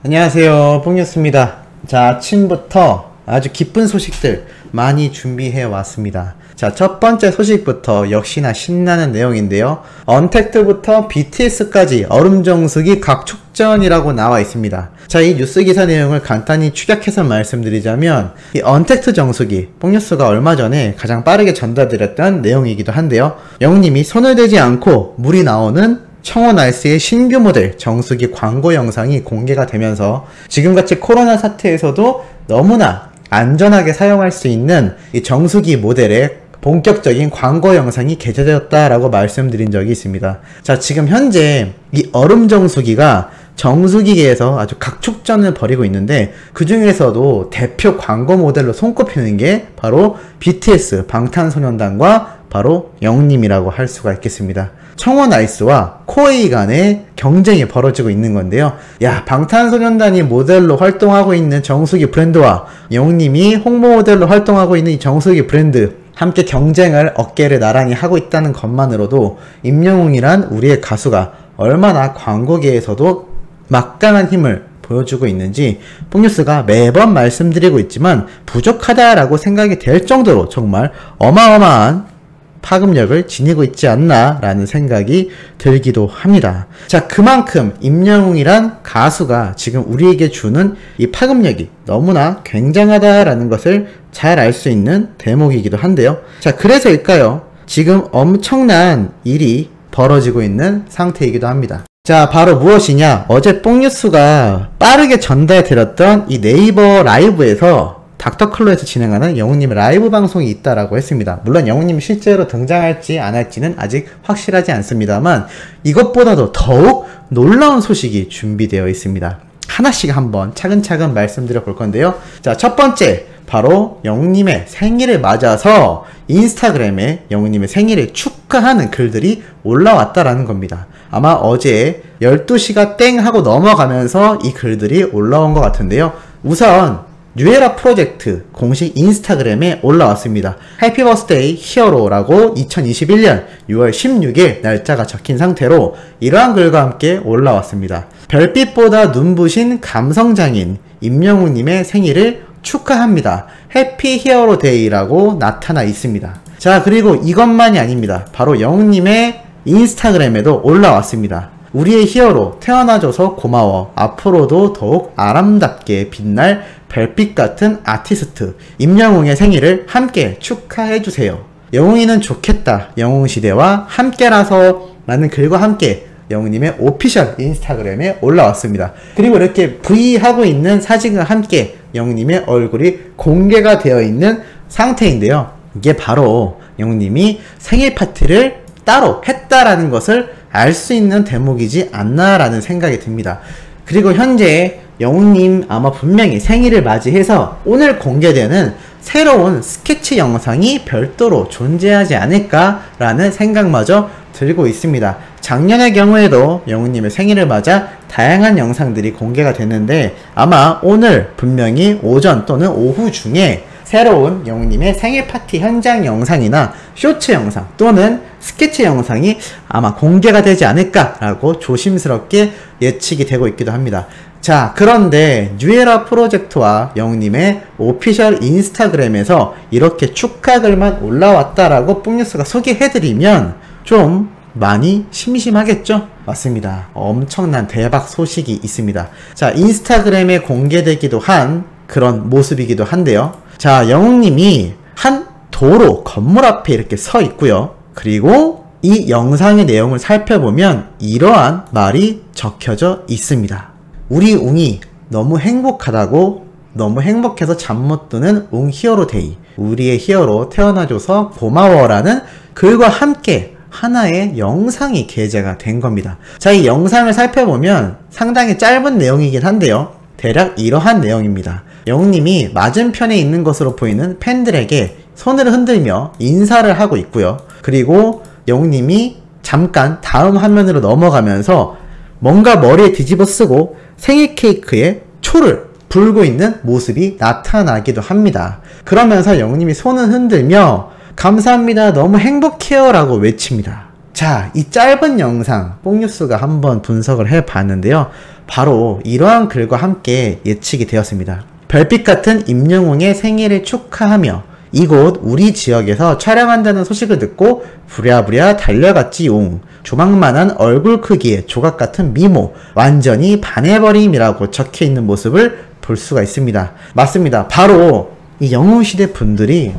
안녕하세요, 뽕뉴스입니다. 자, 아침부터 아주 기쁜 소식들 많이 준비해 왔습니다. 자, 첫 번째 소식부터 역시나 신나는 내용인데요. 언택트부터 BTS까지 얼음정수기 각축전이라고 나와 있습니다. 자, 이 뉴스 기사 내용을 간단히 축약해서 말씀드리자면 이 언택트 정수기, 뽕뉴스가 얼마 전에 가장 빠르게 전달드렸던 내용이기도 한데요. 영웅님이 손을 대지 않고 물이 나오는 청원 아이스의 신규 모델 정수기 광고 영상이 공개가 되면서 지금같이 코로나 사태에서도 너무나 안전하게 사용할 수 있는 이 정수기 모델의 본격적인 광고 영상이 게재되었다라고 말씀드린 적이 있습니다. 자, 지금 현재 이 얼음 정수기가 정수기계에서 아주 각축전을 벌이고 있는데, 그 중에서도 대표 광고 모델로 손꼽히는 게 바로 BTS 방탄소년단과 바로 영웅님이라고 할 수가 있겠습니다. 청원 아이스와 코웨이 간의 경쟁이 벌어지고 있는 건데요. 야, 방탄소년단이 모델로 활동하고 있는 정수기 브랜드와 영웅님이 홍보 모델로 활동하고 있는 이 정수기 브랜드, 함께 경쟁을 어깨를 나란히 하고 있다는 것만으로도 임영웅이란 우리의 가수가 얼마나 광고계에서도 막강한 힘을 보여주고 있는지 뽕뉴스가 매번 말씀드리고 있지만 부족하다라고 생각이 될 정도로 정말 어마어마한 파급력을 지니고 있지 않나 라는 생각이 들기도 합니다. 자, 그만큼 임영웅이란 가수가 지금 우리에게 주는 이 파급력이 너무나 굉장하다라는 것을 잘 알 수 있는 대목이기도 한데요. 자, 그래서일까요? 지금 엄청난 일이 벌어지고 있는 상태이기도 합니다. 자, 바로 무엇이냐? 어제 뽕뉴스가 빠르게 전달드렸던 이 네이버 라이브에서 닥터클로에서 진행하는 영웅님의 라이브 방송이 있다라고 했습니다. 물론 영웅님이 실제로 등장할지 안 할지는 아직 확실하지 않습니다만 이것보다도 더욱 놀라운 소식이 준비되어 있습니다. 하나씩 한번 차근차근 말씀드려 볼 건데요. 자, 첫 번째, 바로 영웅님의 생일을 맞아서 인스타그램에 영웅님의 생일을 축하하는 글들이 올라왔다라는 겁니다. 아마 어제 12시가 땡 하고 넘어가면서 이 글들이 올라온 것 같은데요. 우선 뉴에라 프로젝트 공식 인스타그램에 올라왔습니다. 해피 버스데이 히어로라고 2021년 6월 16일 날짜가 적힌 상태로 이러한 글과 함께 올라왔습니다. 별빛보다 눈부신 감성장인 임영웅님의 생일을 축하합니다. 해피 히어로 데이라고 나타나 있습니다. 자, 그리고 이것만이 아닙니다. 바로 영웅님의 인스타그램에도 올라왔습니다. 우리의 히어로 태어나줘서 고마워. 앞으로도 더욱 아름답게 빛날 별빛 같은 아티스트 임영웅의 생일을 함께 축하해주세요. 영웅이는 좋겠다. 영웅시대와 함께라서 라는 글과 함께 영웅님의 오피셜 인스타그램에 올라왔습니다. 그리고 이렇게 V하고 있는 사진과 함께 영웅님의 얼굴이 공개가 되어 있는 상태인데요. 이게 바로 영웅님이 생일 파티를 따로 했다라는 것을 알 수 있는 대목이지 않나라는 생각이 듭니다. 그리고 현재 영웅님 아마 분명히 생일을 맞이해서 오늘 공개되는 새로운 스케치 영상이 별도로 존재하지 않을까라는 생각마저 들고 있습니다. 작년의 경우에도 영웅님의 생일을 맞아 다양한 영상들이 공개가 됐는데 아마 오늘 분명히 오전 또는 오후 중에 새로운 영웅님의 생일 파티 현장 영상이나 쇼츠 영상 또는 스케치 영상이 아마 공개가 되지 않을까라고 조심스럽게 예측이 되고 있기도 합니다. 자, 그런데 뉴에라 프로젝트와 영웅님의 오피셜 인스타그램에서 이렇게 축하글만 올라왔다라고 뽕뉴스가 소개해드리면 좀 많이 심심하겠죠? 맞습니다. 엄청난 대박 소식이 있습니다. 자, 인스타그램에 공개되기도 한 그런 모습이기도 한데요. 자, 영웅님이 한 도로 건물 앞에 이렇게 서 있고요. 그리고 이 영상의 내용을 살펴보면 이러한 말이 적혀져 있습니다. 우리 웅이 너무 행복하다고, 너무 행복해서 잠 못 드는 웅 히어로 데이, 우리의 히어로 태어나줘서 고마워라는 글과 함께 하나의 영상이 게재가 된 겁니다. 자, 이 영상을 살펴보면 상당히 짧은 내용이긴 한데요. 대략 이러한 내용입니다. 영웅님이 맞은편에 있는 것으로 보이는 팬들에게 손을 흔들며 인사를 하고 있고요. 그리고 영웅님이 잠깐 다음 화면으로 넘어가면서 뭔가 머리에 뒤집어 쓰고 생일 케이크에 초를 불고 있는 모습이 나타나기도 합니다. 그러면서 영웅님이 손을 흔들며 감사합니다. 너무 행복해요 라고 외칩니다. 자, 이 짧은 영상 뽕뉴스가 한번 분석을 해봤는데요. 바로 이러한 글과 함께 예측이 되었습니다. 별빛 같은 임영웅의 생일을 축하하며 이곳 우리 지역에서 촬영한다는 소식을 듣고 부랴부랴 달려갔지용. 조망만한 얼굴 크기의 조각 같은 미모, 완전히 반해버림이라고 적혀있는 모습을 볼 수가 있습니다. 맞습니다. 바로 이 영웅시대 분들이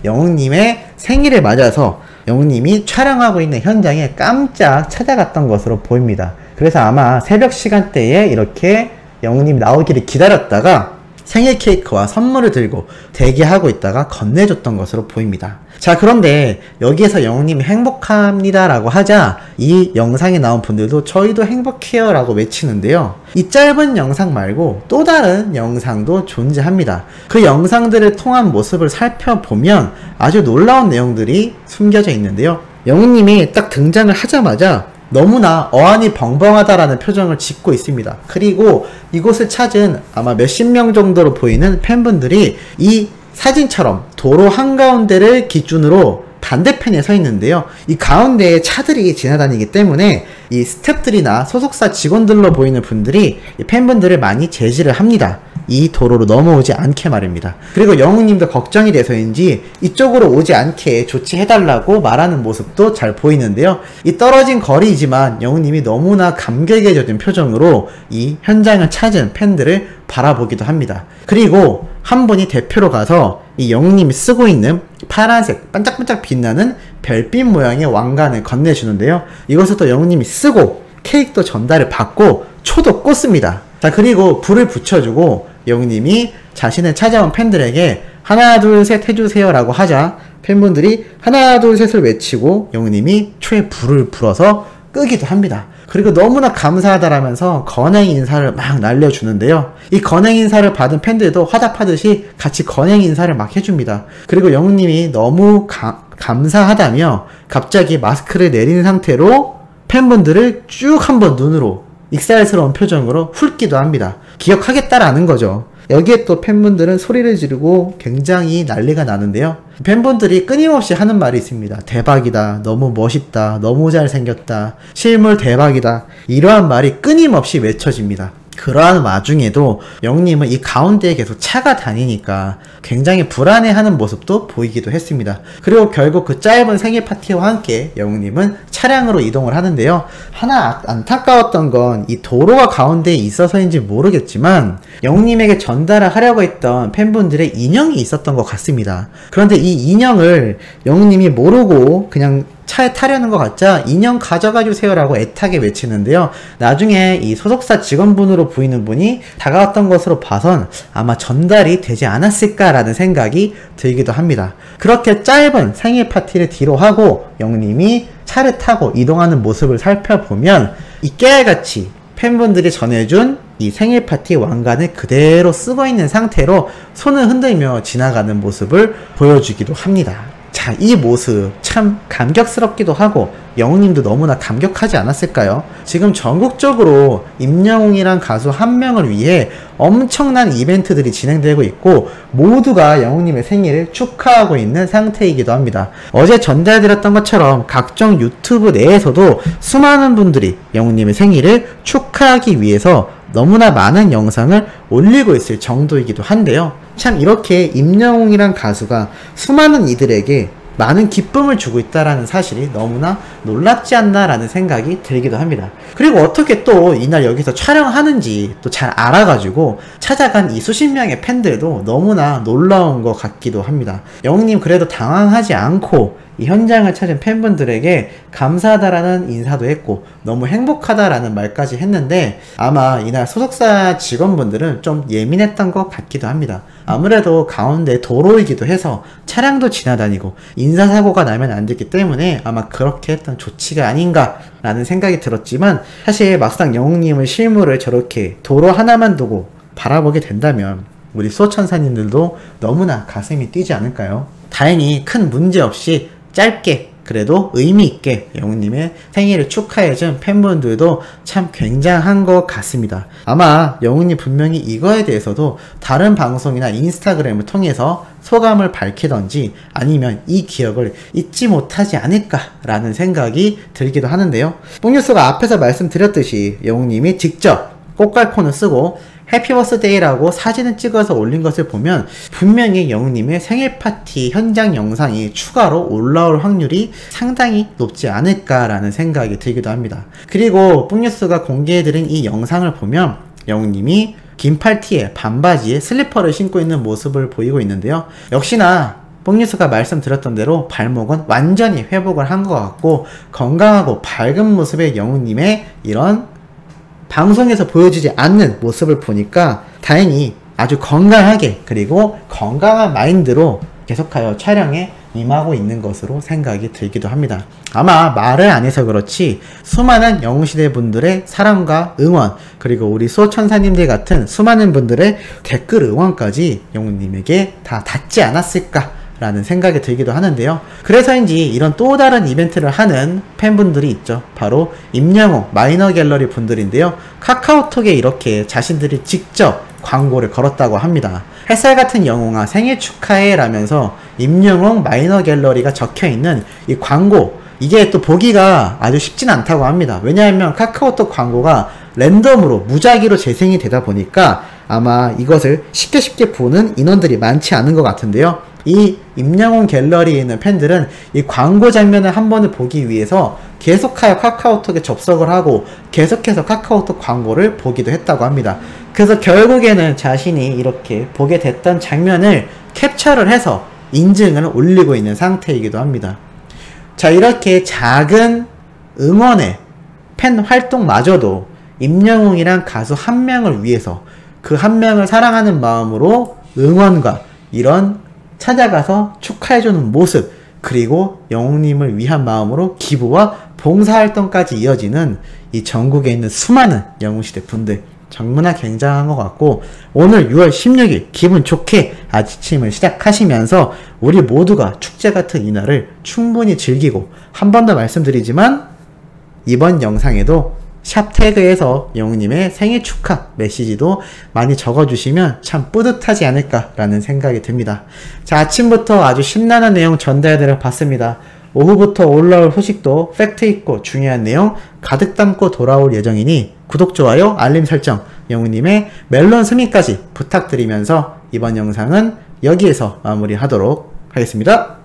영웅님의 생일을 맞아서 영웅님이 촬영하고 있는 현장에 깜짝 찾아갔던 것으로 보입니다. 그래서 아마 새벽 시간대에 이렇게 영웅님이 나오기를 기다렸다가 생일 케이크와 선물을 들고 대기하고 있다가 건네줬던 것으로 보입니다. 자, 그런데 여기에서 영웅님이 행복합니다 라고 하자 이 영상에 나온 분들도 저희도 행복해요 라고 외치는데요. 이 짧은 영상 말고 또 다른 영상도 존재합니다. 그 영상들을 통한 모습을 살펴보면 아주 놀라운 내용들이 숨겨져 있는데요. 영웅님이 딱 등장을 하자마자 너무나 어안이 벙벙하다라는 표정을 짓고 있습니다. 그리고 이곳을 찾은 아마 몇십 명 정도로 보이는 팬분들이 이 사진처럼 도로 한가운데를 기준으로 반대편에 서 있는데요. 이 가운데에 차들이 지나다니기 때문에 이 스태프들이나 소속사 직원들로 보이는 분들이 이 팬분들을 많이 제지를 합니다. 이 도로로 넘어오지 않게 말입니다. 그리고 영웅님도 걱정이 돼서인지 이쪽으로 오지 않게 조치해달라고 말하는 모습도 잘 보이는데요. 이 떨어진 거리이지만 영웅님이 너무나 감격에 젖은 표정으로 이 현장을 찾은 팬들을 바라보기도 합니다. 그리고 한 분이 대표로 가서 이 영웅님이 쓰고 있는 파란색 반짝반짝 빛나는 별빛 모양의 왕관을 건네주는데요. 이것을 또 영웅님이 쓰고 케이크도 전달을 받고 초도 꽂습니다. 자, 그리고 불을 붙여주고 영웅님이 자신을 찾아온 팬들에게 하나 둘 셋 해주세요 라고 하자 팬분들이 하나 둘 셋을 외치고 영웅님이 초에 불을 불어서 끄기도 합니다. 그리고 너무나 감사하다라면서 건행 인사를 막 날려주는데요. 이 건행 인사를 받은 팬들도 화답하듯이 같이 건행 인사를 막 해줍니다. 그리고 영웅님이 너무 감사하다며 갑자기 마스크를 내린 상태로 팬분들을 쭉 한번 눈으로 익살스러운 표정으로 훑기도 합니다. 기억하겠다라는 거죠. 여기에 또 팬분들은 소리를 지르고 굉장히 난리가 나는데요. 팬분들이 끊임없이 하는 말이 있습니다. 대박이다, 너무 멋있다, 너무 잘생겼다, 실물 대박이다, 이러한 말이 끊임없이 외쳐집니다. 그러한 와중에도 영웅님은 이 가운데에 계속 차가 다니니까 굉장히 불안해하는 모습도 보이기도 했습니다. 그리고 결국 그 짧은 생일 파티와 함께 영웅님은 차량으로 이동을 하는데요. 하나 안타까웠던 건 이 도로가 가운데에 있어서인지 모르겠지만 영웅님에게 전달을 하려고 했던 팬분들의 인형이 있었던 것 같습니다. 그런데 이 인형을 영웅님이 모르고 그냥 차에 타려는 것 같자 인형 가져가 주세요 라고 애타게 외치는데요. 나중에 이 소속사 직원분으로 보이는 분이 다가왔던 것으로 봐선 아마 전달이 되지 않았을까라는 생각이 들기도 합니다. 그렇게 짧은 생일 파티를 뒤로 하고 영웅님이 차를 타고 이동하는 모습을 살펴보면 이 깨알같이 팬분들이 전해준 이 생일 파티 왕관을 그대로 쓰고 있는 상태로 손을 흔들며 지나가는 모습을 보여주기도 합니다. 자, 이 모습 참 감격스럽기도 하고 영웅님도 너무나 감격하지 않았을까요? 지금 전국적으로 임영웅이란 가수 한 명을 위해 엄청난 이벤트들이 진행되고 있고 모두가 영웅님의 생일을 축하하고 있는 상태이기도 합니다. 어제 전달드렸던 것처럼 각종 유튜브 내에서도 수많은 분들이 영웅님의 생일을 축하하기 위해서 너무나 많은 영상을 올리고 있을 정도이기도 한데요. 참 이렇게 임영웅이란 가수가 수많은 이들에게 많은 기쁨을 주고 있다라는 사실이 너무나 놀랍지 않나라는 생각이 들기도 합니다. 그리고 어떻게 또 이날 여기서 촬영하는지 또 잘 알아가지고 찾아간 이 수십 명의 팬들도 너무나 놀라운 것 같기도 합니다. 영웅님 그래도 당황하지 않고 이 현장을 찾은 팬분들에게 감사하다라는 인사도 했고 너무 행복하다라는 말까지 했는데 아마 이날 소속사 직원분들은 좀 예민했던 것 같기도 합니다. 아무래도 가운데 도로이기도 해서 차량도 지나다니고 인사사고가 나면 안 되기 때문에 아마 그렇게 했던 조치가 아닌가 라는 생각이 들었지만 사실 막상 영웅님의 실물을 저렇게 도로 하나만 두고 바라보게 된다면 우리 수호천사님들도 너무나 가슴이 뛰지 않을까요? 다행히 큰 문제 없이 짧게 그래도 의미있게 영웅님의 생일을 축하해준 팬분들도 참 굉장한 것 같습니다. 아마 영웅님 분명히 이거에 대해서도 다른 방송이나 인스타그램을 통해서 소감을 밝히던지 아니면 이 기억을 잊지 못하지 않을까라는 생각이 들기도 하는데요. 뽕뉴스가 앞에서 말씀드렸듯이 영웅님이 직접 꽃갈콘을 쓰고 해피 버스데이라고 사진을 찍어서 올린 것을 보면 분명히 영웅님의 생일 파티 현장 영상이 추가로 올라올 확률이 상당히 높지 않을까라는 생각이 들기도 합니다. 그리고 뿡뉴스가 공개해드린 이 영상을 보면 영웅님이 긴 팔티에 반바지에 슬리퍼를 신고 있는 모습을 보이고 있는데요. 역시나 뽕뉴스가 말씀드렸던 대로 발목은 완전히 회복을 한 것 같고 건강하고 밝은 모습의 영웅님의 이런 방송에서 보여주지 않는 모습을 보니까 다행히 아주 건강하게 그리고 건강한 마인드로 계속하여 촬영에 임하고 있는 것으로 생각이 들기도 합니다. 아마 말을 안 해서 그렇지 수많은 영웅시대 분들의 사랑과 응원 그리고 우리 수호천사님들 같은 수많은 분들의 댓글 응원까지 영웅님에게 다 닿지 않았을까 라는 생각이 들기도 하는데요. 그래서인지 이런 또 다른 이벤트를 하는 팬분들이 있죠. 바로 임영웅 마이너 갤러리 분들인데요. 카카오톡에 이렇게 자신들이 직접 광고를 걸었다고 합니다. 햇살 같은 영웅아 생일 축하해 라면서 임영웅 마이너 갤러리가 적혀있는 이 광고, 이게 또 보기가 아주 쉽진 않다고 합니다. 왜냐하면 카카오톡 광고가 랜덤으로 무작위로 재생이 되다 보니까 아마 이것을 쉽게 보는 인원들이 많지 않은 것 같은데요. 이 임영웅 갤러리에 있는 팬들은 이 광고 장면을 한 번을 보기 위해서 계속하여 카카오톡에 접속을 하고 계속해서 카카오톡 광고를 보기도 했다고 합니다. 그래서 결국에는 자신이 이렇게 보게 됐던 장면을 캡처를 해서 인증을 올리고 있는 상태이기도 합니다. 자, 이렇게 작은 응원의 팬 활동마저도 임영웅이란 가수 한 명을 위해서 그 한 명을 사랑하는 마음으로 응원과 이런 찾아가서 축하해주는 모습, 그리고 영웅님을 위한 마음으로 기부와 봉사활동까지 이어지는 이 전국에 있는 수많은 영웅시대 분들, 정말 굉장한 것 같고, 오늘 6월 16일 기분 좋게 아침을 시작하시면서 우리 모두가 축제 같은 이날을 충분히 즐기고, 한 번 더 말씀드리지만 이번 영상에도 샵 태그에서 영웅님의 생일 축하 메시지도 많이 적어주시면 참 뿌듯하지 않을까라는 생각이 듭니다. 자, 아침부터 아주 신나는 내용 전달해드려 봤습니다. 오후부터 올라올 소식도 팩트있고 중요한 내용 가득 담고 돌아올 예정이니 구독, 좋아요, 알림 설정, 영웅님의 멜론 스미까지 부탁드리면서 이번 영상은 여기에서 마무리하도록 하겠습니다.